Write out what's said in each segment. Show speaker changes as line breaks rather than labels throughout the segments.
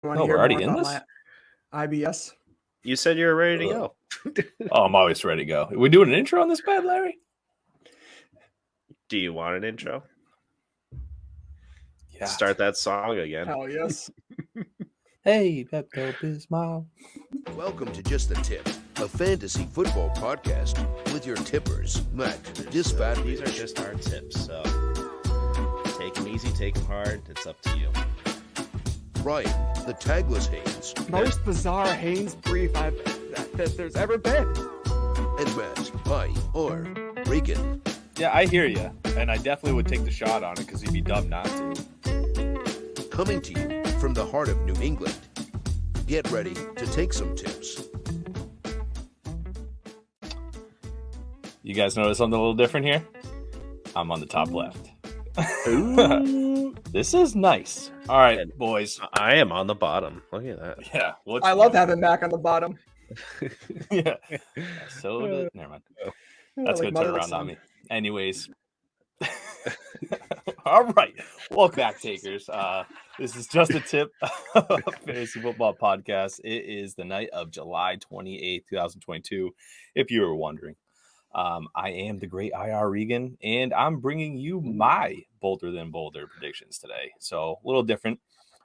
Want
No,
to
we're
hear
already
more
in
about
this?
my IBS?
You said you were ready to go.
Oh, I'm always ready to go. Are we doing an intro on this bad, Larry?
Do you want an intro?
Yeah.
Start that song again.
Hell yes.
Hey, Pepto-Bismol.
Welcome to Just the Tip, a fantasy football podcast with your tippers, Matt, Disfatt-Bidge.
These are just our tips, so take them easy, take them hard. It's up to you.
Ryan, the Tagless Haynes,
Most bizarre Haynes brief that there's ever been.
and Matt, I.R. Regan.
Yeah, I hear you, and I definitely would take the shot on it because you'd be dumb not to.
Coming to you from the heart of New England. Get ready to take some tips.
You guys notice something a little different here? I'm on the top left.
Ooh.
This is nice. All right, boys.
I am on the bottom. Look at that.
Yeah.
I love having Mac on the bottom.
Yeah. So, never mind. That's
Like
going to turn
mother
around
son.
on me. Anyways. All right. Welcome back, takers. This is Just a Tip, fantasy football podcast. It is the night of July 28th, 2022, if you were wondering. I am the great IR Regan, and I'm bringing you my bolder than bolder predictions today. So a little different.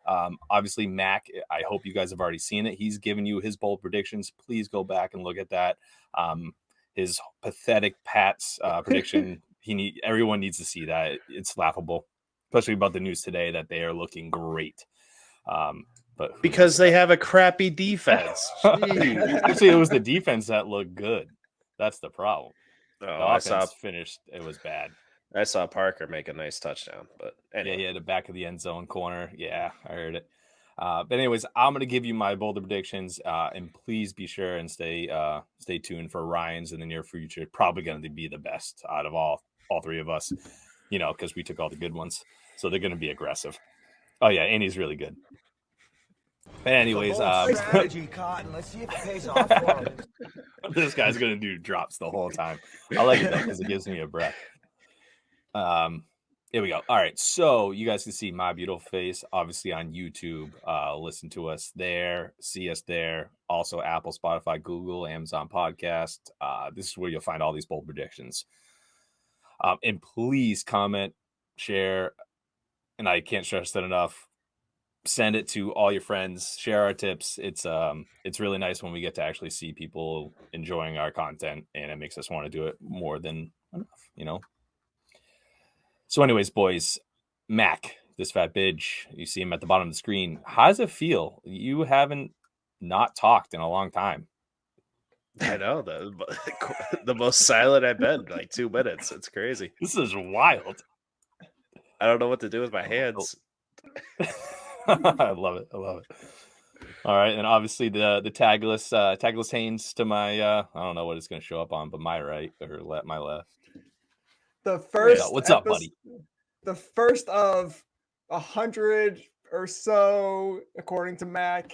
Obviously, Mac, I hope you guys have already seen it. He's given you his bold predictions. Please go back and look at that. His pathetic Pats prediction. Everyone needs to see that. It's laughable, especially about the news today that they are looking great. But
Because they have a crappy defense.
actually, it was the defense that looked good. That's the problem.
Oh,
The
I
offense
saw
finished. It was bad.
Parker make a nice touchdown, but anyway.
Yeah, the back of the end zone corner. Yeah, I heard it. But anyways, I'm gonna give you my bolder predictions, and please be sure and stay tuned for Ryan's in the near future. Probably going to be the best out of all three of us, because we took all the good ones, so they're going to be aggressive. Oh yeah, and he's really good. But anyways,
strategy, Cotton. Let's see if it pays off for him.
this guy's going to do drops the whole time. I like it though because it gives me a breath. Here we go. All right, so you guys can see my beautiful face, obviously on YouTube. Listen to us there, see us there. Also, Apple, Spotify, Google, Amazon Podcast. This is where you'll find all these bold predictions. And please comment, share, and I can't stress that enough. Send it to all your friends. Share our tips. It's really nice when we get to actually see people enjoying our content, and it makes us want to do it more than enough, So anyways, boys, Mac, Disfatt-Bidge, you see him at the bottom of the screen. How does it feel? You haven't not talked in a long time.
I know the most silent I've been, like 2 minutes. It's crazy.
This is wild.
I don't know what to do with my hands.
I love it. All right, and obviously the tagless Haynes to my I don't know what it's going to show up on, but my right or my left.
The first.
What's up, buddy?
The first of 100 or so, according to Mac,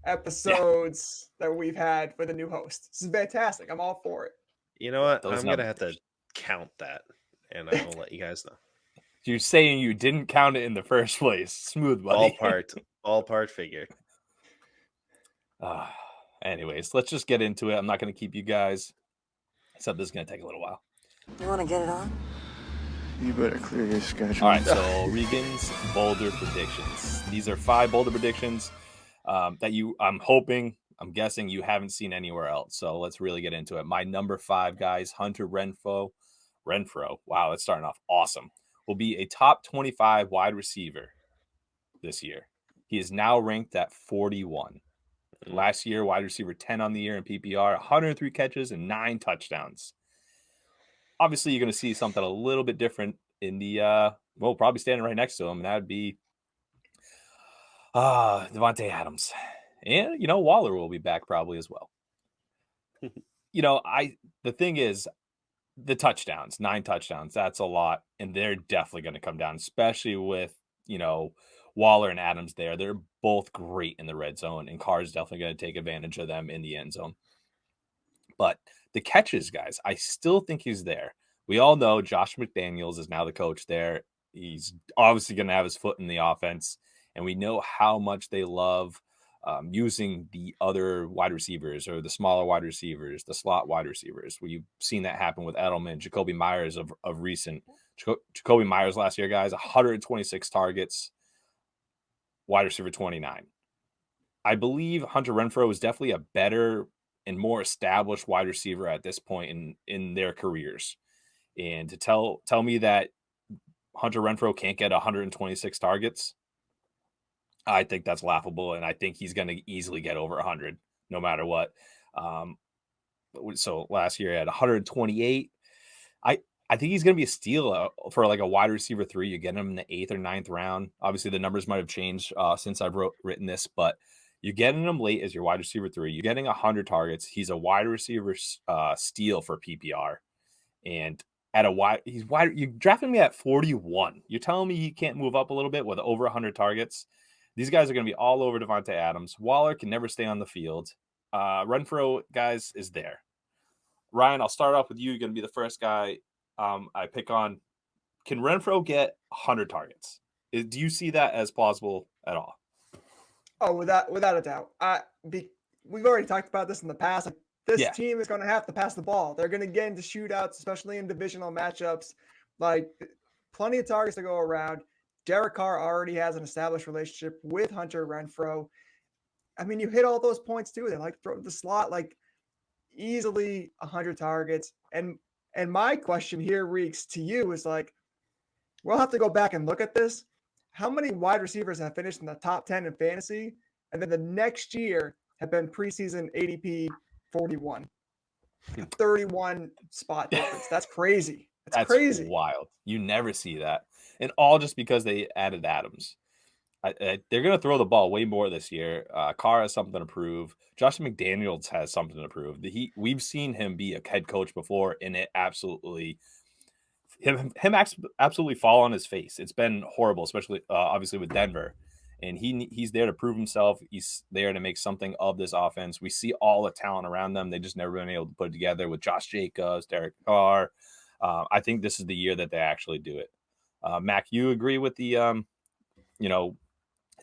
episodes that we've had for the new host. This is fantastic. I'm all for it.
You know what?
Those
I'm gonna have to count that, and I will let you guys know.
You're saying you didn't count it in the first place. Smooth, buddy.
Ballpark figure.
Anyways, let's just get into it. I'm not going to keep you guys. Except this is going to take a little while.
You want to get it on?
You better clear your schedule.
All right, so Regan's bolder predictions. These are 5 bolder predictions that I'm guessing you haven't seen anywhere else. So let's really get into it. My number 5, guys, Hunter Renfrow. Wow, that's starting off awesome. Will be a top 25 wide receiver this year. He is now ranked at 41. Last year, wide receiver 10 on the year in PPR, 103 catches and 9 touchdowns. Obviously, you're going to see something a little bit different in the, probably standing right next to him, and that would be Devontae Adams. And, Waller will be back probably as well. The thing is, the touchdowns, 9 touchdowns, that's a lot. And they're definitely going to come down, especially with, Waller and Adams there. They're both great in the red zone, and Carr's definitely going to take advantage of them in the end zone. But the catches, guys, I still think he's there. We all know Josh McDaniels is now the coach there. He's obviously going to have his foot in the offense. And we know how much they love using the other wide receivers or the smaller wide receivers, the slot wide receivers. We've seen that happen with Edelman, Jacoby Myers of recent. Jacoby Myers last year, guys, 126 targets, wide receiver 29. I believe Hunter Renfrow is definitely a better and more established wide receiver at this point in their careers. And to tell me that Hunter Renfrow can't get 126 targets, I think that's laughable, and I think he's going to easily get over 100 no matter what. So last year he had 128. I think he's going to be a steal for like a wide receiver 3. You get him in the 8th or 9th round. Obviously, the numbers might have changed since I've written this, but you're getting him late as your wide receiver 3. You're getting 100 targets. He's a wide receiver steal for PPR, and he's wide. You're drafting me at 41. You're telling me he can't move up a little bit with over 100 targets. These guys are going to be all over Devontae Adams. Waller can never stay on the field. Renfrow, guys, is there. Ryan, I'll start off with you. You're going to be the first guy I pick on. Can Renfrow get 100 targets? Do you see that as plausible at all?
Oh, without a doubt. We've already talked about this in the past. This team is going to have to pass the ball. They're going to get into shootouts, especially in divisional matchups. Like, plenty of targets to go around. Derek Carr already has an established relationship with Hunter Renfrow. I mean, you hit all those points too. They like throw the slot, like easily 100 targets. And my question here, Reeks, to you is like, we'll have to go back and look at this. How many wide receivers have finished in the top 10 in fantasy, and then the next year have been preseason ADP 41? 31 spot difference. That's crazy. That's crazy.
Wild. You never see that. And all just because they added Adams. They're going to throw the ball way more this year. Carr has something to prove. Josh McDaniels has something to prove. We've seen him be a head coach before, and it absolutely absolutely fall on his face. It's been horrible, especially obviously with Denver. And he's there to prove himself. He's there to make something of this offense. We see all the talent around them. They just never been able to put it together with Josh Jacobs, Derek Carr. I think this is the year that they actually do it. Mac, you agree with the,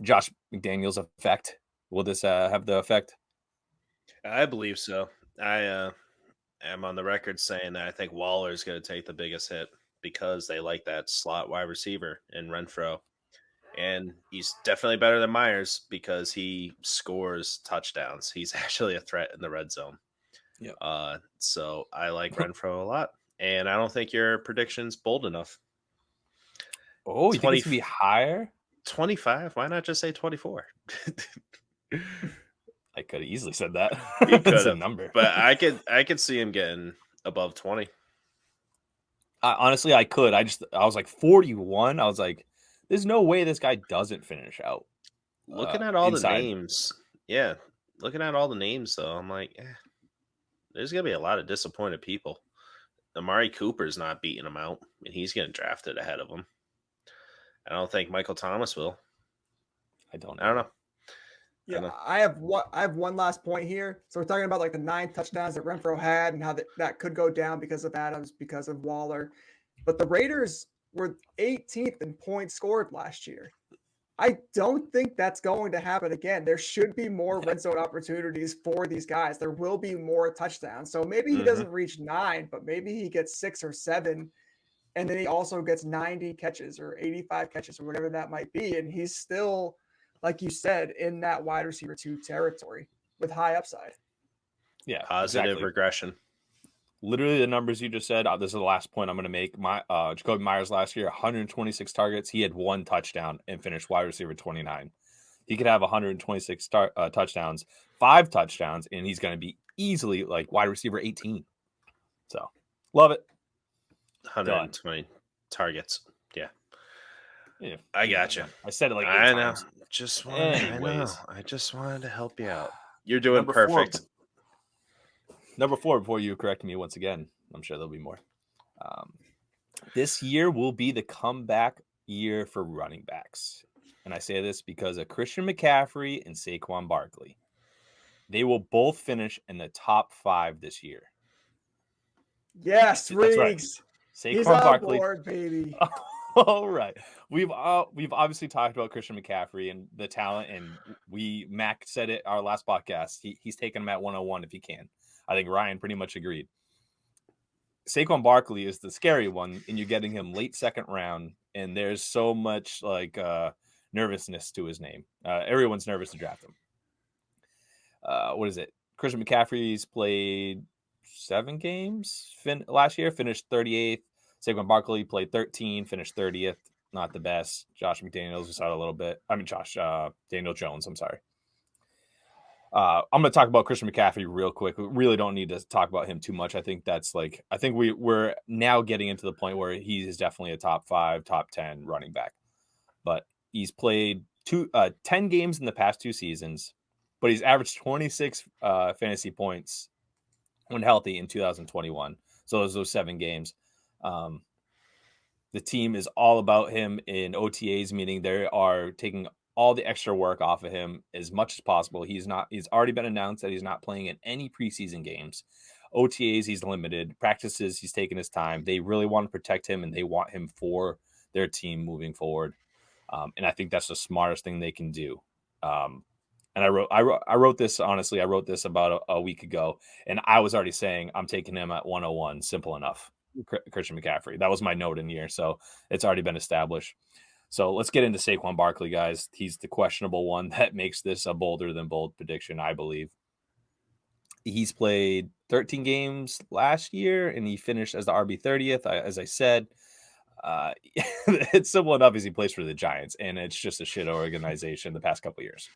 Josh McDaniels effect? Will this have the effect?
I believe so. I am on the record saying that I think Waller is going to take the biggest hit because they like that slot wide receiver in Renfrow. And he's definitely better than Myers because he scores touchdowns. He's actually a threat in the red zone. Yeah. So I like Renfrow a lot. And I don't think your prediction's bold enough.
Oh, you think it's going to be higher?
25? Why not just say 24?
I could have easily said that.
You could
a number.
But I could see him getting above 20.
Honestly, I could. I was like 41. I was like, there's no way this guy doesn't finish out.
Looking at all
inside.
The names. Yeah. Looking at all the names, though, I'm like, there's going to be a lot of disappointed people. Amari Cooper's not beating him out, and he's getting drafted ahead of him. I don't think Michael Thomas will.
I don't
know.
Yeah, I have one last point here. So we're talking about like the 9 touchdowns that Renfrow had and how that could go down because of Adams, because of Waller. But the Raiders were 18th in points scored last year. I don't think that's going to happen again. There should be more red zone opportunities for these guys. There will be more touchdowns. So maybe he doesn't reach 9, but maybe he gets 6 or 7. And then he also gets 90 catches or 85 catches or whatever that might be. And he's still, like you said, in that wide receiver 2 territory with high upside.
Yeah.
Positive regression.
Literally the numbers you just said. This is the last point I'm going to make. Jacoby Myers last year, 126 targets. He had 1 touchdown and finished wide receiver 29. He could have 126 touchdowns, 5 touchdowns, and he's going to be easily like wide receiver 18. So love it.
120 targets. Yeah. I got you.
I said it like 8 times.
I just wanted to help you out. You're doing perfect.
Number 4, before you correct me once again, I'm sure there'll be more. This year will be the comeback year for running backs. And I say this because of Christian McCaffrey and Saquon Barkley. They will both finish in the top 5 this year.
Yes, Riggs.
Right. Saquon Barkley.
Board, baby.
All right. We've obviously talked about Christian McCaffrey and the talent, and Mac said it our last podcast. He's taking him at 101 if he can. I think Ryan pretty much agreed. Saquon Barkley is the scary one, and you're getting him late second round, and there's so much nervousness to his name. Everyone's nervous to draft him. What is it? Christian McCaffrey's played 7 games last year, finished 38th. Saquon Barkley played 13, finished 30th. Not the best. Josh McDaniels was out a little bit. Daniel Jones, I'm sorry. I'm going to talk about Christian McCaffrey real quick. We really don't need to talk about him too much. I think we're now getting into the point where he is definitely a top 5, top 10 running back. But he's played 10 games in the past 2 seasons, but he's averaged 26 fantasy points when healthy in 2021. So those 7 games. The team is all about him in OTAs, meaning they are taking all the extra work off of him as much as possible. He's already been announced that he's not playing in any preseason games. OTAs, he's limited. Practices, he's taking his time. They really want to protect him, and they want him for their team moving forward. And I think that's the smartest thing they can do. And I wrote this, honestly, I wrote this about a week ago, and I was already saying I'm taking him at 101. Simple enough. Christian McCaffrey. That was my note in here. So it's already been established. So let's get into Saquon Barkley, guys. He's the questionable one that makes this a bolder than bold prediction, I believe. He's played 13 games last year, and he finished as the RB 30th, as I said. It's simple enough as he plays for the Giants, and it's just a shit organization the past couple of years.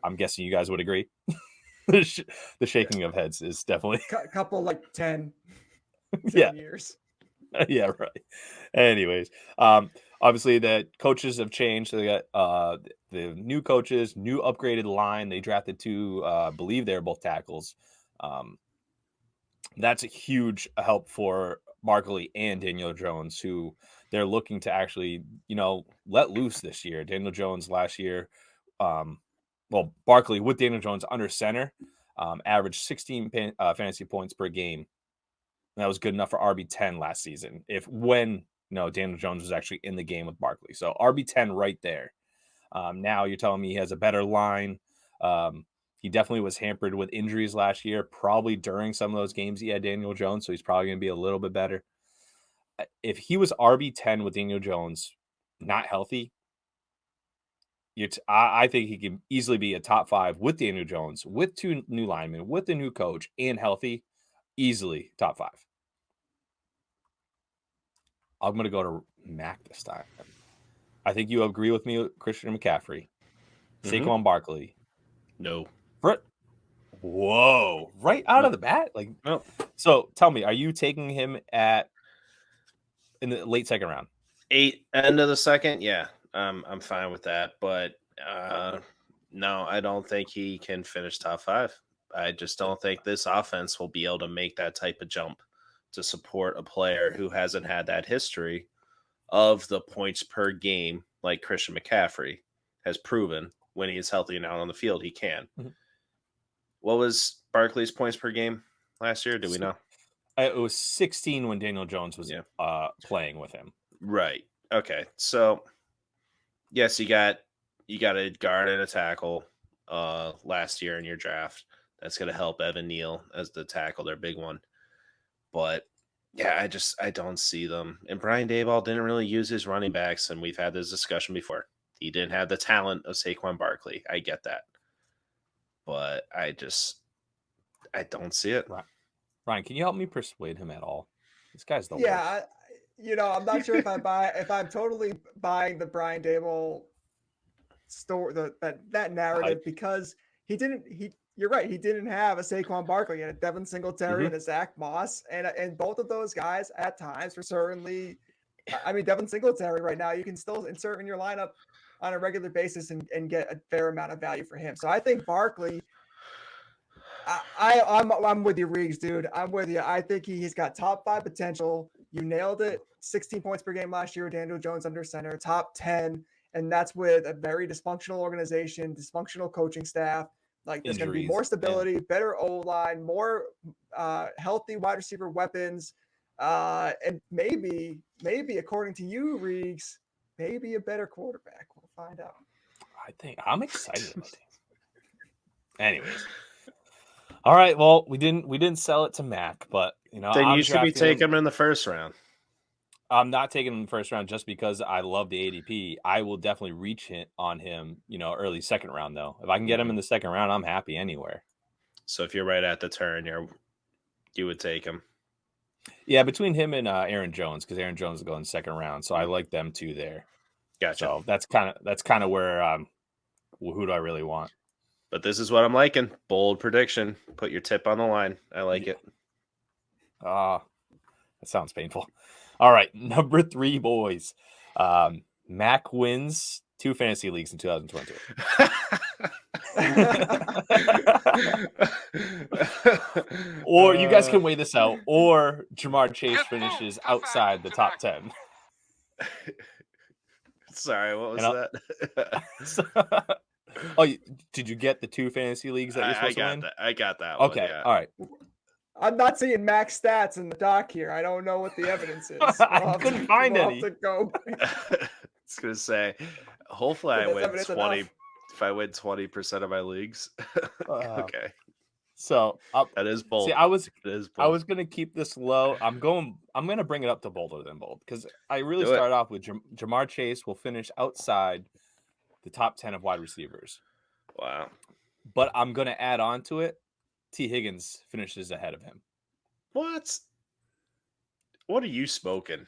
I'm guessing you guys would agree. The shaking of heads is definitely
a couple 10 years.
Yeah, right. Anyways, obviously the coaches have changed. So they got the new coaches, new upgraded line. They drafted 2, I believe they're both tackles. That's a huge help for Barkley and Daniel Jones, who they're looking to actually, let loose this year. Daniel Jones last year, Barkley with Daniel Jones under center, averaged 16 fantasy points per game. And that was good enough for RB10 last season. When Daniel Jones was actually in the game with Barkley. So RB10 right there. Now you're telling me he has a better line. He definitely was hampered with injuries last year, probably during some of those games he had Daniel Jones. So he's probably going to be a little bit better. If he was RB10 with Daniel Jones, not healthy, I think he can easily be a top 5 with Daniel Jones, with 2 new linemen, with the new coach, and healthy. Easily top 5. I'm going to go to Mac this time. I think you agree with me with Christian McCaffrey. Saquon Barkley.
No.
Whoa. Right out of the bat?
No.
So tell me, are you taking him in the late second round?
8 end of the second? Yeah. I'm fine with that. But no, I don't think he can finish top 5. I just don't think this offense will be able to make that type of jump to support a player who hasn't had that history of the points per game like Christian McCaffrey has proven when he is healthy and out on the field, he can. Mm-hmm. What was Barkley's points per game last year? Do we know?
It was 16 when Daniel Jones was playing with him.
Right. Okay. So, yes, you got a guard and a tackle last year in your draft. That's going to help Evan Neal as the tackle, their big one. But, yeah, I don't see them. And Brian Daboll didn't really use his running backs, and we've had this discussion before. He didn't have the talent of Saquon Barkley. I get that. But I don't see it.
Ryan, can you help me persuade him at all? This guy's the worst.
Yeah, I'm not sure if I'm totally buying the Brian Daboll story, that narrative, because you're right. He didn't have a Saquon Barkley. He had a Devin Singletary and a Zach Moss, and both of those guys at times were certainly. I mean, Devin Singletary right now, you can still insert in your lineup on a regular basis and get a fair amount of value for him. So I think Barkley. I'm with you, Regs, dude. I'm with you. I think he's got top 5 potential. You nailed it. 16 points per game last year. Daniel Jones under center, top 10, and that's with a very dysfunctional organization, dysfunctional coaching staff. There's going to be more stability, better O-line, more healthy wide receiver weapons. And maybe according to you, Reegs, maybe a better quarterback. We'll find out.
I think I'm excited about it. Anyways. All right. Well, we didn't sell it to Mac, but
then
I'm
you should be
drafting
taking him in the first round.
I'm not taking him in the first round just because I love the ADP. I will definitely reach on him, early second round though. If I can get him in the second round, I'm happy anywhere.
So if you're right at the turn, you would take him.
Yeah, between him and Aaron Jones, because Aaron Jones is going second round, so I like them two there.
Gotcha.
So that's kind of where who do I really want?
But this is what I'm liking. Bold prediction. Put your tip on the line. I like it.
That sounds painful. All right, number 3, boys. Mac wins 2 fantasy leagues in 2022. Or you guys can weigh this out. Or Jamar Chase finishes outside the top 10.
Sorry, what was that?
Did you get the 2 fantasy leagues that you're supposed to win?
I got that.
Okay,
one, yeah.
all right.
I'm not seeing max stats in the doc here. I don't know what the evidence is.
I couldn't find any.
Go.
I was gonna say, hopefully I win 20. If I win 20% of my leagues, okay.
So
that is bold.
See, I was gonna keep this low. I'm gonna bring it up to bolder than bold because I really start off with Jamar Chase will finish outside the top 10 of wide receivers.
Wow.
But I'm gonna add on to it. T. Higgins finishes ahead of him.
What are you smoking?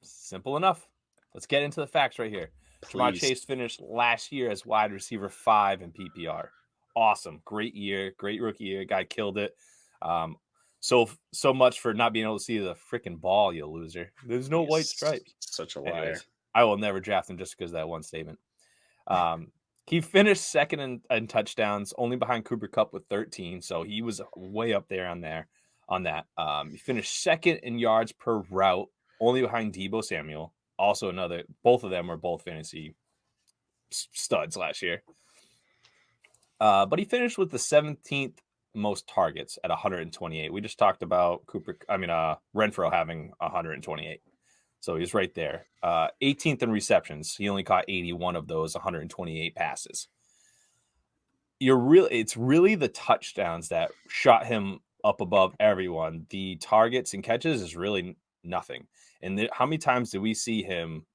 Simple enough. Let's get into the facts right here.
Please.
Jamar Chase finished last year as wide receiver 5 in PPR. Awesome. Great year. Great rookie year. Guy killed it. So much for not being able to see the freaking ball, you loser. There's no white stripes.
Such a liar.
Anyways, I will never draft him just because of that one statement. He finished second in touchdowns, only behind Cooper Kupp with 13. So he was way up there on that. He finished second in yards per route, only behind Deebo Samuel. Also both of them were both fantasy studs last year. But he finished with the 17th most targets at 128. We just talked about Renfro having 128. So he's right there. 18th in receptions. He only caught 81 of those 128 passes. It's really the touchdowns that shot him up above everyone. The targets and catches is really nothing. And how many times did we see him?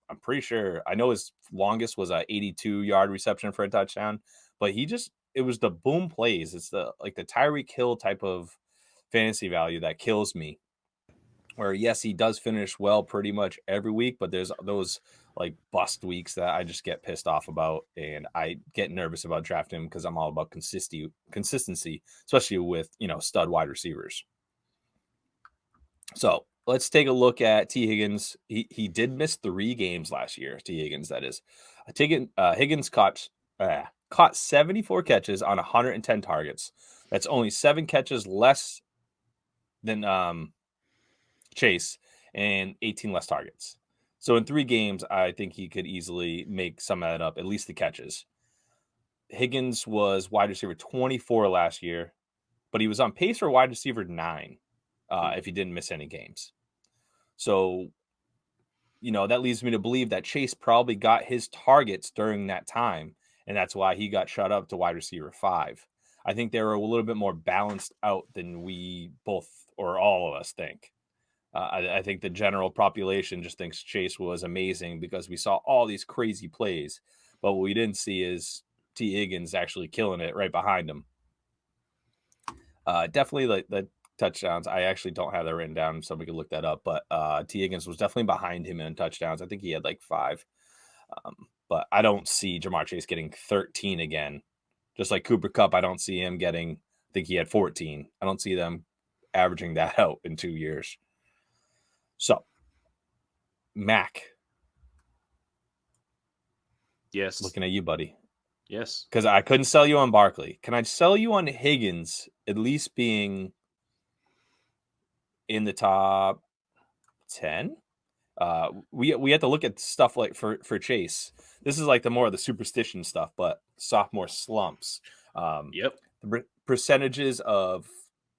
I'm pretty sure. I know his longest was a 82-yard reception for a touchdown, but it was the boom plays. It's the Tyreek Hill type of fantasy value that kills me. Where yes, he does finish well pretty much every week, but there's those like bust weeks that I just get pissed off about, and I get nervous about drafting him because I'm all about consistency, especially with stud wide receivers. So let's take a look at T. Higgins. He did miss 3 games last year. T. Higgins, that is. Higgins caught 74 catches on 110 targets. That's only 7 catches less than Chase and 18 less targets. So in 3 games, I think he could easily make some of that up, at least the catches. Higgins was wide receiver 24 last year, but he was on pace for wide receiver 9 if he didn't miss any games. So, that leads me to believe that Chase probably got his targets during that time, and that's why he got shut up to wide receiver 5. I think they were a little bit more balanced out than we both or all of us think. I think the general population just thinks Chase was amazing because we saw all these crazy plays, but what we didn't see is T. Higgins actually killing it right behind him. Definitely like the touchdowns. I actually don't have that written down. Somebody could look that up, but T. Higgins was definitely behind him in touchdowns. I think he had like 5. But I don't see Jamar Chase getting 13 again. Just like Cooper Kupp, I don't see him getting, I think he had 14. I don't see them averaging that out in 2 years. So, Mac.
Yes.
Looking at you, buddy.
Yes.
Because I couldn't sell you on Barkley. Can I sell you on Higgins at least being in the top 10? We have to look at stuff like for Chase. This is like the more of the superstition stuff, but sophomore slumps.
Yep.
The percentages of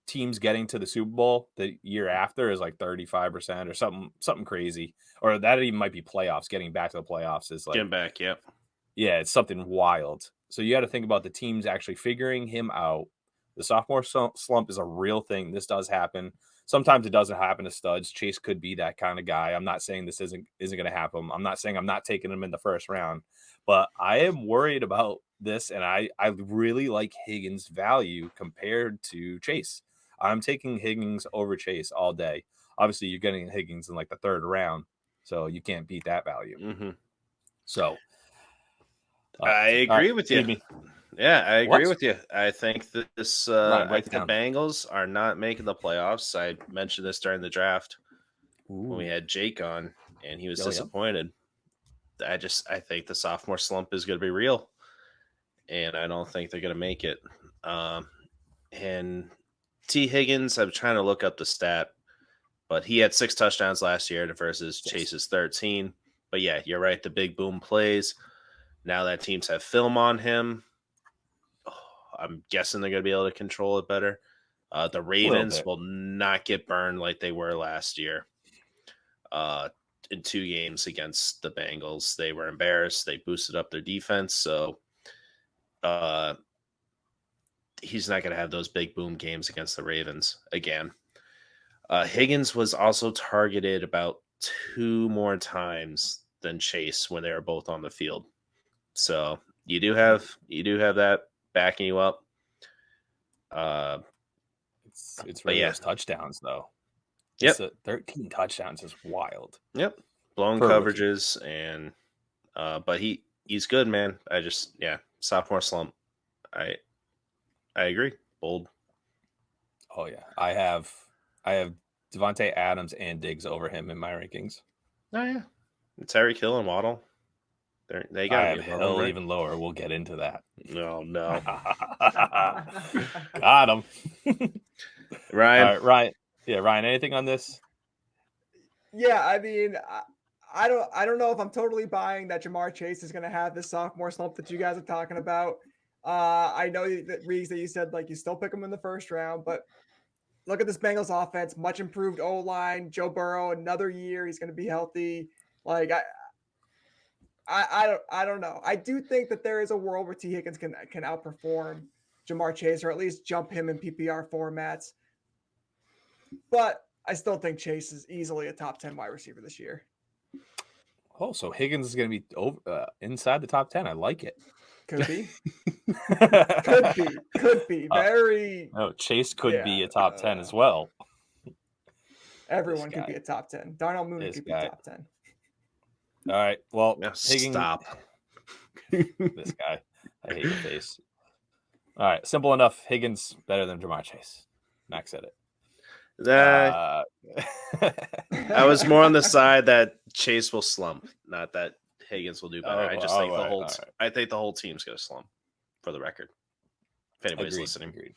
teams getting to the Super Bowl the year after is like 35% or something crazy. Or that even might be playoffs. Getting back to the playoffs is like
Getting back, yep.
Yeah, it's something wild. So you got to think about the teams actually figuring him out. The sophomore slump is a real thing. This does happen. Sometimes it doesn't happen to studs. Chase could be that kind of guy. I'm not saying this isn't going to happen. I'm not saying I'm not taking him in the first round, but I am worried about this, and I really like Higgins' value compared to Chase. I'm taking Higgins over Chase all day. Obviously, you're getting Higgins in like the third round, so you can't beat that value.
Mm-hmm.
So
I agree with you.
Me.
Yeah, I agree with you. I think that this
Ryan,
I think the Bengals are not making the playoffs. I mentioned this during the draft when we had Jake on, and he was disappointed. Yeah. I think the sophomore slump is going to be real, and I don't think they're going to make it. And T. Higgins, I'm trying to look up the stat, but he had 6 touchdowns last year versus Chase's 13. But yeah, you're right. The big boom plays. Now that teams have film on him, I'm guessing they're going to be able to control it better. The Ravens will not get burned like they were last year. In 2 games against the Bengals, they were embarrassed. They boosted up their defense, so he's not going to have those big boom games against the Ravens again. Higgins was also targeted about 2 more times than Chase when they were both on the field. So you do have that backing you up.
It's really those touchdowns though.
Yep.
13 touchdowns is wild.
Yep. Blown coverages and but he's good, man. Sophomore slump. I agree. Bold.
Oh yeah. I have Devontae Adams and Diggs over him in my rankings.
Oh yeah. Tyreek Hill and Waddle. They got
I have Hill even lower. We'll get into that.
No.
Got him.
Ryan.
All right, Ryan. Yeah, Ryan, anything on this?
Yeah, I mean, I don't know if I'm totally buying that Jamar Chase is going to have this sophomore slump that you guys are talking about. I know that Reeves, that you said like you still pick him in the first round, but look at this Bengals offense, much improved O-line. Joe Burrow, another year, he's going to be healthy. Like I don't know. I do think that there is a world where T. Higgins can outperform Jamar Chase, or at least jump him in PPR formats. But I still think Chase is easily a top 10 wide receiver this year.
Oh, so Higgins is going to be over, inside the top 10. I like it.
Could be. Could be. Very.
No, Chase could be a top 10 as well.
Everyone could be a top 10. Darnell Mooney could be top 10.
All right. Well,
Higgins, stop.
This guy. I hate your face. All right. Simple enough. Higgins better than Jamar Chase. Max said it.
I was more on the side that Chase will slump, not that Higgins will do better. I just think I think the whole team's going to slump, for the record. If anybody's listening.
Agreed.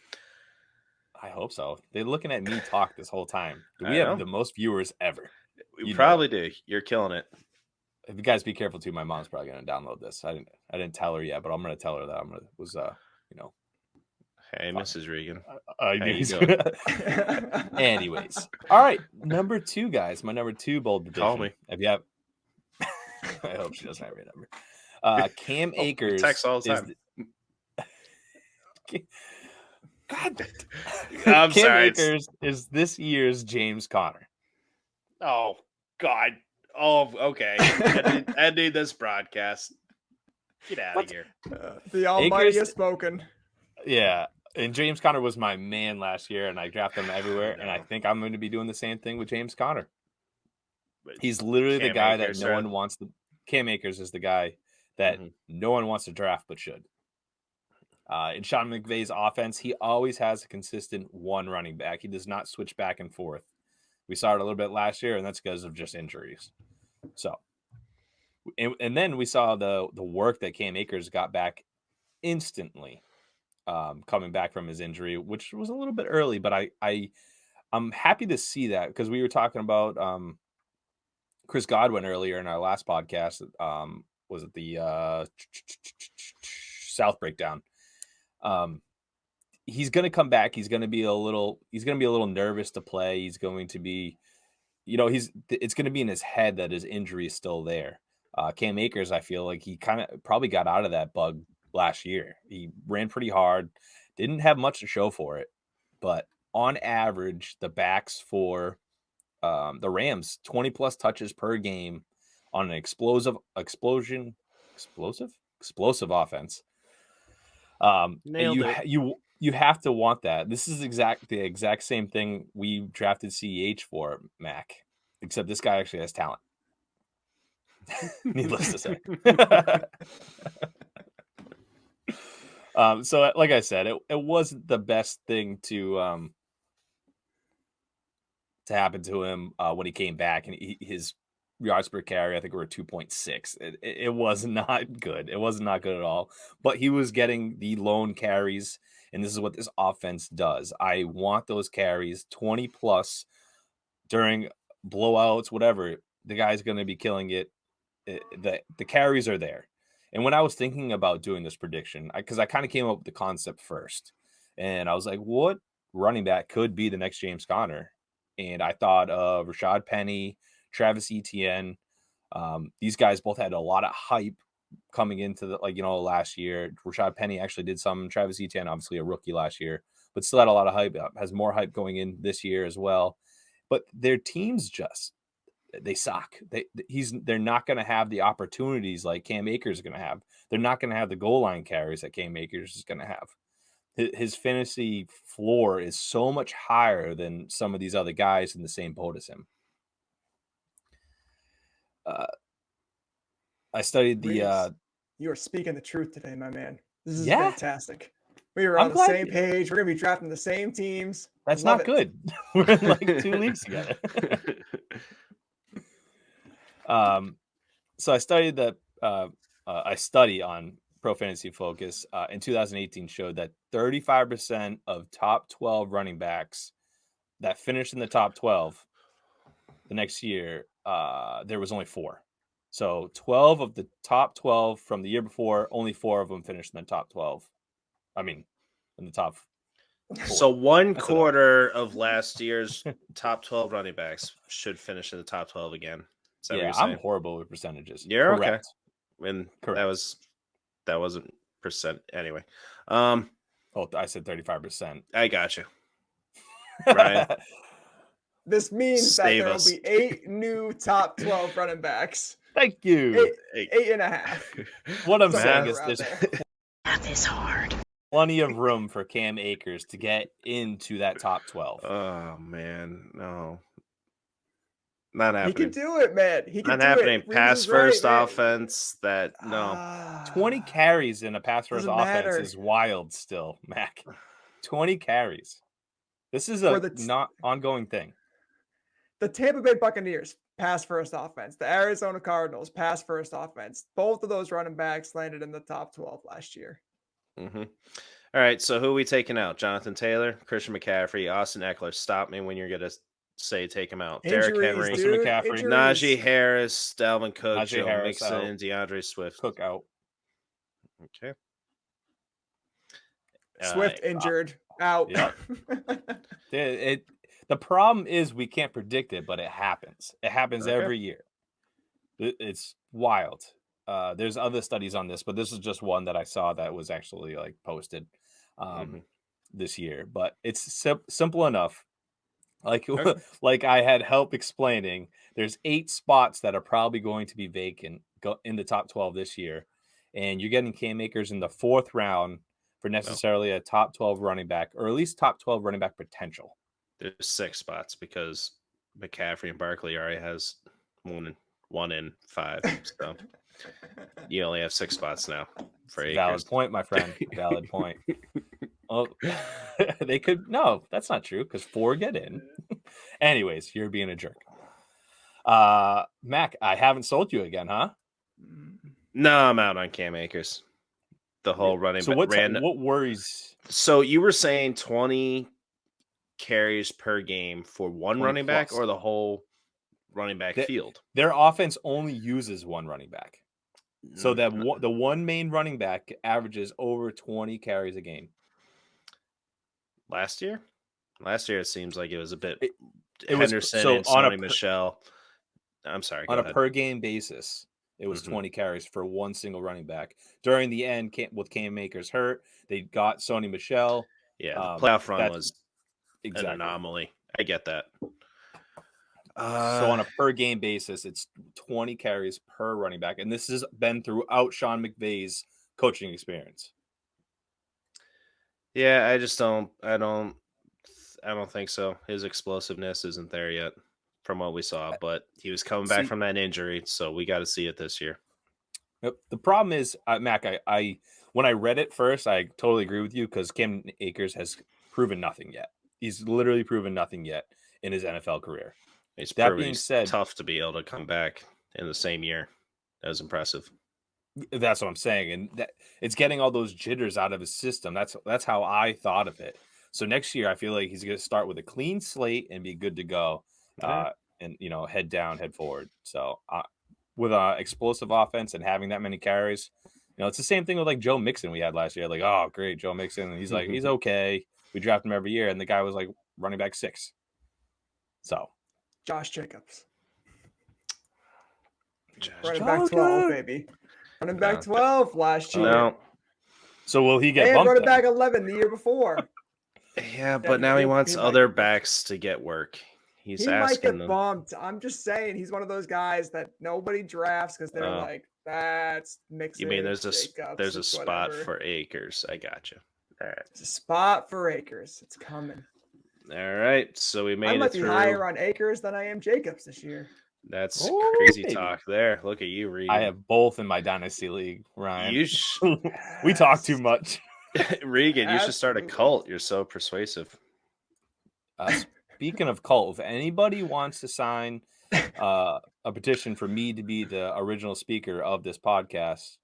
I hope so. They're looking at me talk this whole time. We have the most viewers ever.
We probably do. You're killing it.
If you guys be careful too, my mom's probably going to download this. I didn't tell her yet, but I'm going to tell her that
Hey, Mrs. Regan.
How you doing? Anyways. All right. Number 2, guys. My number 2 bold prediction.
Call me.
If you have... I hope she doesn't have your number. Cam Akers.
Text all the time.
God.
I'm
Cam
sorry.
Akers is this year's James Conner.
Oh, God. Oh, okay. Ending this broadcast. Get out of here.
The Almighty has spoken.
Yeah. And James Conner was my man last year, and I drafted him everywhere. And I think I'm going to be doing the same thing with James Conner. He's literally the guy that no one wants to. Cam Akers is the guy that no one wants to draft but should. In Sean McVay's offense, he always has a consistent one running back. He does not switch back and forth. We saw it a little bit last year, and that's because of just injuries. So, and then we saw the work that Cam Akers got back instantly, coming back from his injury, which was a little bit early, but I'm happy to see that, because we were talking about Chris Godwin earlier in our last podcast. Was it the South breakdown? he's going to come back. He's going to be a little nervous to play. He's going to be, it's going to be in his head that his injury is still there. Cam Akers, I feel like he kind of probably got out of that bug last year. He ran pretty hard, didn't have much to show for it, but on average, the backs for the Rams, 20 plus touches per game on an explosive offense. You have to want that. This is the exact same thing we drafted CEH for, Mac, except this guy actually has talent. Needless to say. So like I said, it wasn't the best thing to happen to him when he came back, and his yards per carry, I think, were 2.6. It was not good. It was not good at all. But he was getting the lone carries, and this is what this offense does. I want those carries, 20 plus during blowouts, whatever. The guy's going to be killing it. The carries are there. And when I was thinking about doing this prediction, because I kind of came up with the concept first, and I was like, what running back could be the next James Conner? And I thought of Rashad Penny, Travis Etienne. These guys both had a lot of hype coming into last year. Rashad Penny actually did some. Travis Etienne, obviously a rookie last year, but still had a lot of hype. Has more hype going in this year as well. But their teams they suck. They're not going to have the opportunities like Cam Akers is going to have. They're not going to have the goal line carries that Cam Akers is going to have. His fantasy floor is so much higher than some of these other guys in the same boat as him. I studied the.
You are speaking the truth today, my man. This is fantastic. We are on the same page. We're going to be drafting the same teams.
That's not good. We're in like 2 leagues together. So I studied I study on Pro Fantasy Focus in 2018 showed that 35% of top 12 running backs that finished in the top 12 the next year, there was only 4. So 12 of the top 12 from the year before, only 4 of them finished in the top 12. I mean, in the top 4.
So one quarter of last year's top 12 running backs should finish in the top 12 again.
Yeah, I'm horrible with percentages.
You're
correct.
Okay. And
correct.
That wasn't percent anyway.
I said 35%.
I got you. Ryan.
This means that there will be 8 new top 12 running backs.
Thank you.
8.5.
What I'm saying is there's
math is hard.
Plenty of room for Cam Akers to get into that top 12.
Oh man, no. Not happening.
He can do it, man. He can
Not happening. Pass first
right,
offense. That no.
20 carries in a pass first offense is wild still, Mac. 20 carries. This is a not ongoing thing.
The Tampa Bay Buccaneers pass first offense. The Arizona Cardinals pass first offense. Both of those running backs landed in the top 12 last year.
Mm-hmm. All right. So who are we taking out? Jonathan Taylor, Christian McCaffrey, Austin Eckler. Stop me when you're going to say take him out.
Injuries,
Derrick Henry,
dude,
McCaffrey,
Najee Harris, Dalvin Cook,
Najee
Joe
Harris
Mixon,
out.
and DeAndre Swift.
Cook out.
Okay.
Swift injured out.
Yeah. The problem is we can't predict it, but it happens. It happens every year. It's wild. There's other studies on this, but this is just one that I saw that was actually like posted this year. But it's simple enough. Like I had help explaining, there's 8 spots that are probably going to be vacant in the top 12 this year, and you're getting Cam Akers in the 4th round for necessarily a top 12 running back, or at least top 12 running back potential.
There's 6 spots because McCaffrey and Barkley already has 1 in 5. So you only have 6 spots now for Akers.
Valid point, my friend. Valid point. Oh, they could. No, that's not true because 4 get in. Anyways, you're being a jerk. Mac, I haven't sold you again, huh?
No, I'm out on Cam Akers. The whole running
back. So what worries?
So you were saying 20 carries per game for one running back or the whole running back field?
Their offense only uses one running back. So that the one main running back averages over 20 carries a game.
Last year it seems like it was a bit.
It was
Henderson
so
and
on
Sony
a
Michel. I'm sorry.
on
Go
a
ahead.
per game basis. It was 20 carries for one single running back. During the end, with Cam Akers hurt, they got Sony Michel.
Yeah, the playoff run
that's
was
exactly
an anomaly. I get that.
So on a per game basis, it's 20 carries per running back, and this has been throughout Sean McVay's coaching experience.
Yeah, I just don't. I don't think so. His explosiveness isn't there yet, from what we saw. But he was coming back from that injury, so we got to see it this year.
Yep. The problem is, Mac, I when I read it first, I totally agree with you because Cam Akers has proven nothing yet. He's literally proven nothing yet in his NFL career.
That being said, tough to be able to come back in the same year. That was impressive.
That's what I'm saying, and that it's getting all those jitters out of his system. That's how I thought of it. So next year, I feel like he's going to start with a clean slate and be good to go, and head down, head forward. So with an explosive offense and having that many carries, it's the same thing with like Joe Mixon we had last year. Like, oh, great, Joe Mixon. And he's like, he's okay. We draft him every year, and the guy was like running back 6. So
Josh Jacobs.
Running
back 12, baby. Running back 12 last year.
No.
So will he get bumped?
Running back 11 the year before.
Yeah, but now he wants other backs to get work. He
might get bumped. I'm just saying he's one of those guys that nobody drafts because they're like, that's Mixon.
You mean there's a spot for Akers? I got you. All right.
There's a spot for Akers. It's coming.
All right. So we made
I might
it through.
be higher on Akers than I am Jacobs this year.
That's crazy talk there. Look at you, Regan.
I have both in my dynasty league, Ryan.
We
talk too much.
Regan, you should start a cult. You're so persuasive.
Speaking of cult, if anybody wants to sign a petition for me to be the original speaker of this podcast,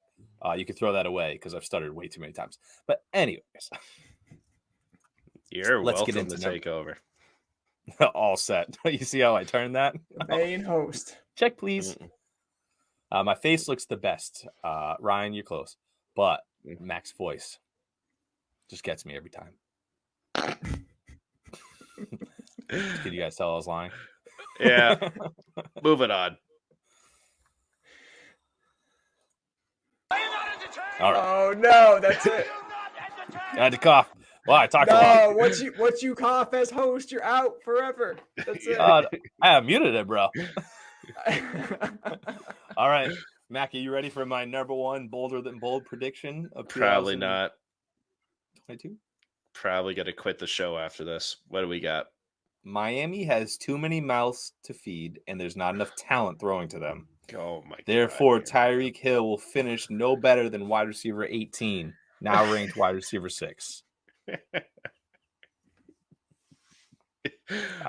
you can throw that away because I've stuttered way too many times. But anyways,
you're welcome to take over.
All set. You see how I turned that?
Main host.
Check, please. My face looks the best. Ryan, you're close. But Mac's voice just gets me every time. Did you guys tell I was lying?
Yeah. Moving on.
All right.
Oh, no. That's it.
I had to cough. Well, I talked a lot.
Once you cough as host, you're out forever. That's it.
I have muted it, bro. All right. Mac, are you ready for my number one bolder than bold prediction of 2022?
Probably not. Probably got to quit the show after this. What do we got?
Miami has too many mouths to feed, and there's not enough talent throwing to them.
Oh, my God.
Therefore, Tyreek Hill will finish no better than wide receiver 18, now ranked wide receiver 6.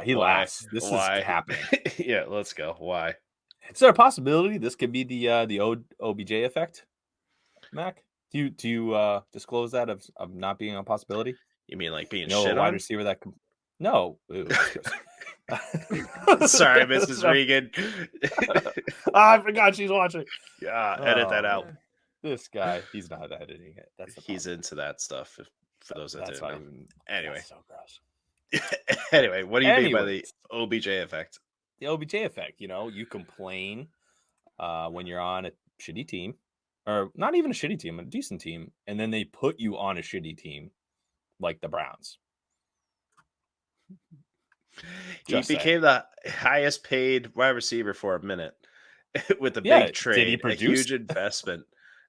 He laughs. This is happening.
Yeah, let's go. Why?
Is there a possibility this could be the OBJ effect, Mac? Do you disclose that of not being a possibility?
You mean like being shit
wide
on?
Receiver that no.
Sorry, Mrs. Regan.
I forgot she's watching.
Yeah, edit that out.
This guy, he's not editing it.
He's into that stuff. For those that didn't know. Anyway,
that's so gross.
Anyway, what do you mean by the OBJ effect?
The OBJ effect, you complain when you're on a shitty team, or not even a shitty team, a decent team, and then they put you on a shitty team like the Browns.
He became the highest paid wide receiver for a minute with a big trade,
did he produce?
A huge investment.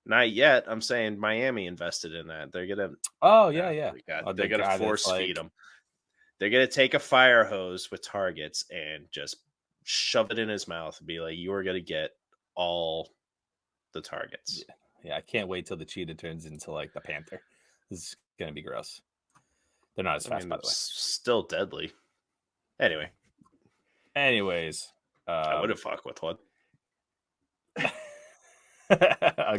Not yet. I'm saying Miami invested in that. They're gonna.
Oh yeah.
They're gonna force feed him. They're gonna take a fire hose with targets and just shove it in his mouth and be like, "You are gonna get all the targets."
Yeah, I can't wait till the cheetah turns into like the panther. This is gonna be gross. They're not as fast, by the way.
Still deadly.
Anyways,
I would have fucked with one.
Hit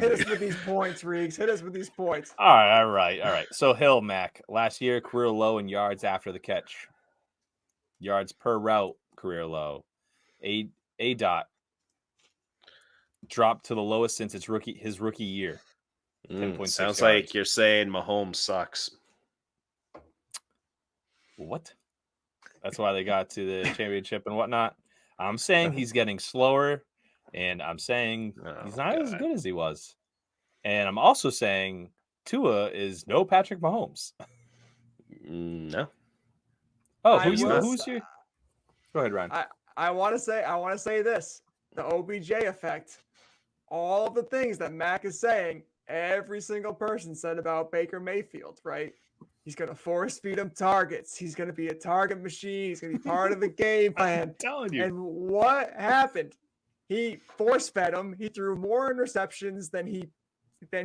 us with these points, Reeks. Hit us with these points.
All right. So Hill, Mac, last year career low in yards after the catch. Yards per route, career low. A dot dropped to the lowest since his rookie year. 10.6
sounds
yards.
like you're saying Mahomes sucks.
What? That's why they got to the championship and whatnot. I'm saying he's getting slower, and I'm saying he's not as good as he was. And I'm also saying Tua is no Patrick Mahomes.
No.
Oh, who's your? Go ahead, Ryan.
I want to say this: the OBJ effect. All of the things that Mac is saying, every single person said about Baker Mayfield, right? He's going to force feed him targets. He's going to be a target machine. He's going to be part of the game plan.
I'm telling you.
And what happened? He force fed him. He threw more interceptions than he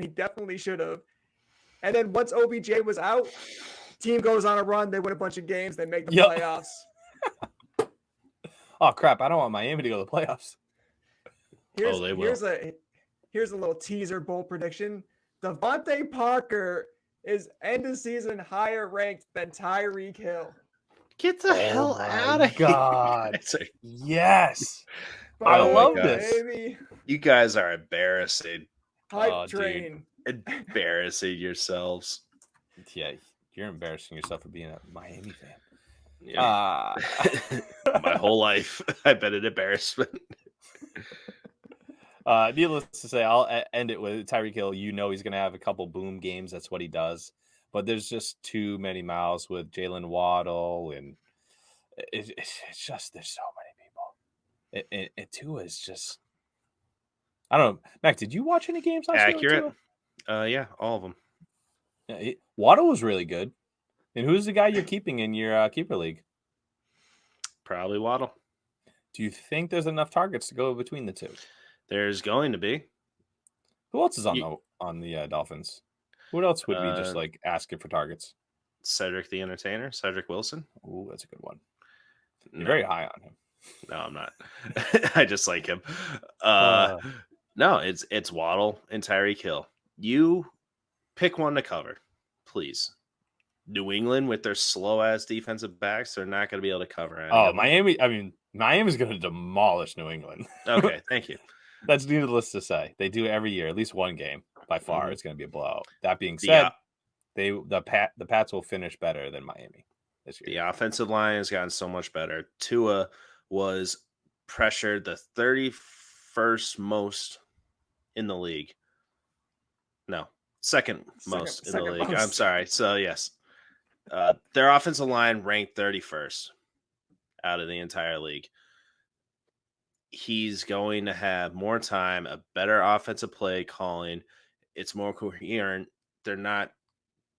definitely should have. And then once OBJ was out, team goes on a run. They win a bunch of games. They make the playoffs.
Oh crap! I don't want Miami to go to the playoffs.
Here's a little teaser bowl prediction. Devontae Parker is end of season higher ranked than Tyreek Hill.
Get the hell out of
God.
here.
Yes. I love this.
Baby.
You guys are embarrassing.
Hype train.
Embarrassing yourselves.
Yeah, you're embarrassing yourself for being a Miami fan.
Yeah. My whole life, I've been an embarrassment.
Needless to say, I'll end it with Tyreek Hill. You know he's going to have a couple boom games. That's what he does. But there's just too many mouths with Jalen Waddle, and it's just there's so many people. And Tua is just, I don't know. Mac, did you watch any games last year?
Accurate. Yeah, all of them.
Yeah, Waddle was really good. And who's the guy you're keeping in your keeper league?
Probably Waddle.
Do you think there's enough targets to go between the two?
There's going to be.
Who else is on the Dolphins? What else would we just like asking for targets?
Cedric the Entertainer, Cedric Wilson.
Ooh, that's a good one. You're very high on him.
No, I'm not. I just like him. No, it's Waddle and Tyreek Hill. You pick one to cover, please. New England with their slow ass defensive backs, they're not going to be able to cover any.
Oh, Miami! I mean, Miami's going to demolish New England.
Okay, thank you.
That's needless to say. They do every year, at least one game. By far, it's going to be a blowout. That being said, the Pats will finish better than Miami this year.
The offensive line has gotten so much better. Tua was pressured the 31st most in the league. No, second most in the league. I'm sorry. So yes, their offensive line ranked 31st out of the entire league. He's going to have more time, a better offensive play calling. It's more coherent. They're not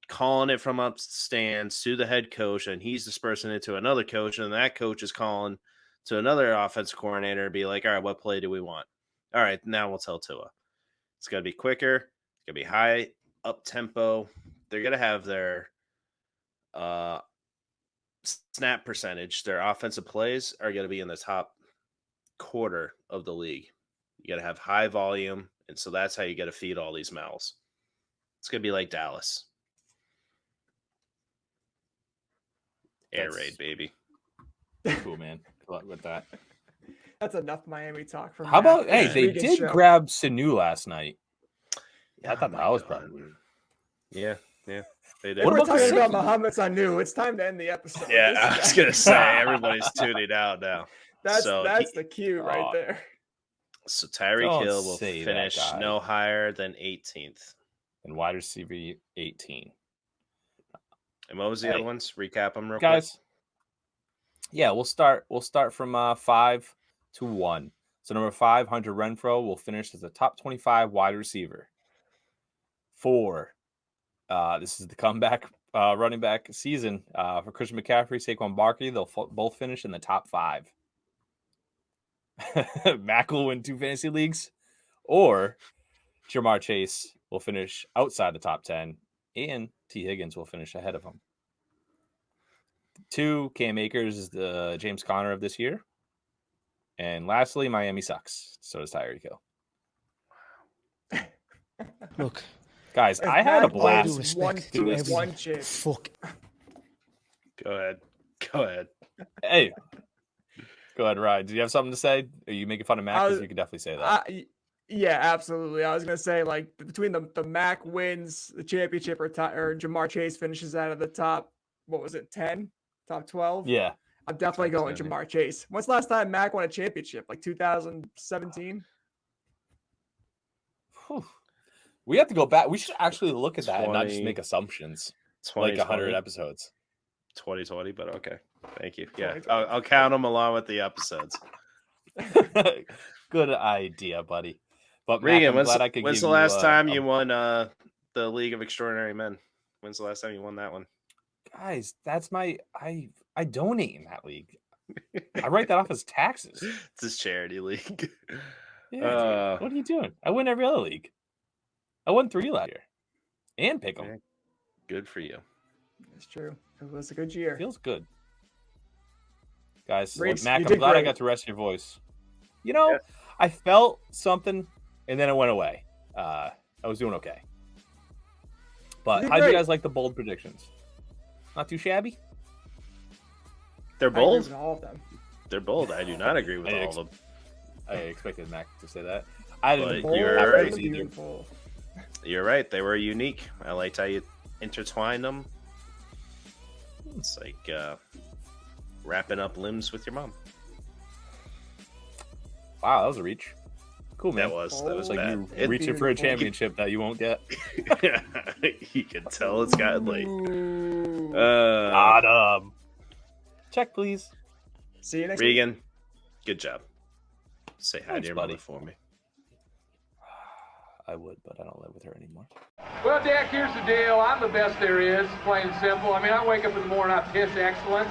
calling it from up stands to the head coach, and he's dispersing it to another coach, and that coach is calling to another offensive coordinator and be like, all right, what play do we want? All right, now we'll tell Tua. It's going to be quicker. It's going to be high up tempo. They're going to have their snap percentage. Their offensive plays are going to be in the top quarter of the league. You got to have high volume, and so that's how you got to feed all these mouths. It's going to be like Dallas. Air raid, baby.
Cool, man. Good luck with that.
That's enough Miami talk from.
How about they
Regan
did
show.
grab Sanu last night. Yeah, I thought that was probably weird.
Yeah. They did.
If we're talking about Muhammad Sanu, it's time to end the episode.
Yeah, I was gonna say everybody's tuning out now.
That's the cue right there.
So Tyreek Hill will finish no higher than 18th.
And wide receiver 18.
And what was the other ones? Recap them real
quick.
Guys.
Yeah, we'll start from 5 to 1. So number 5, Hunter Renfrow will finish as the top 25 wide receiver. 4. This is the comeback running back season for Christian McCaffrey, Saquon Barkley. They'll both finish in the top 5. Mac will win 2 fantasy leagues, or Jamar Chase will finish outside the top 10, and T. Higgins will finish ahead of him. 2, Cam Akers is the James Conner of this year. And lastly, Miami sucks. So does Tyreek Hill.
Look,
guys, I had a blast.
One chip.
Fuck.
Go ahead.
Hey. Go ahead, Ryan. Do you have something to say? Are you making fun of Mac? Because you could definitely say that.
Yeah, absolutely. I was going to say, like, between the Mac wins the championship or Jamar Chase finishes out of the top, what was it, 10? top 12.
Yeah.
I'm definitely
Top
going
10,
Jamar Chase. When's the last time Mac won a championship? Like 2017?
Whew. We have to go back. We should actually look at that and not just
20
make assumptions.
2020,
Like 100 episodes.
2020, but okay. Thank you. Yeah,
2020.
I'll count them along with the episodes.
Good idea, buddy. But Mac,
Regan,
I'm glad I could
when's
give
the last time
a-
you won the League of Extraordinary Men? When's the last time you won that one?
Guys, that's my I donate in that league. I write that off as taxes.
It's his charity league.
Yeah, dude. What are you doing? I win every other league. I won 3 last year. And pick 'em.
Yeah, good for you.
It's true. It was a good year.
Feels good. Guys,
Reeds,
Mac,
you
I'm
did
glad I
great.
got to rest your voice. You know,
Yeah.
I felt something and then it went away. I was doing okay. But
did
how do you
great.
guys like the bold predictions? Not too shabby?
They're
I agree
bold.
with all of them.
They're bold. I do not agree with
I
all of them.
I expected Mac to say that. I didn't
But
agree
you're
with that
right.
phrase either.
Beautiful.
You're right. They were unique. I liked how you intertwined them. It's like wrapping up limbs with your mom.
Wow, that was a reach. Cool, man.
That was
It's like
bad.
you reaching for a
Beautiful.
championship that you won't get.
You can tell it's gotten late.
Ooh.
Adam. Check, please.
See you next week.
Regan, good job. Say hi
Thanks,
to your
buddy.
mother for me.
I would, but I don't live with her anymore.
Well, Dak, here's the deal. I'm the best there is, plain and simple. I mean, I wake up in the morning, I piss excellence.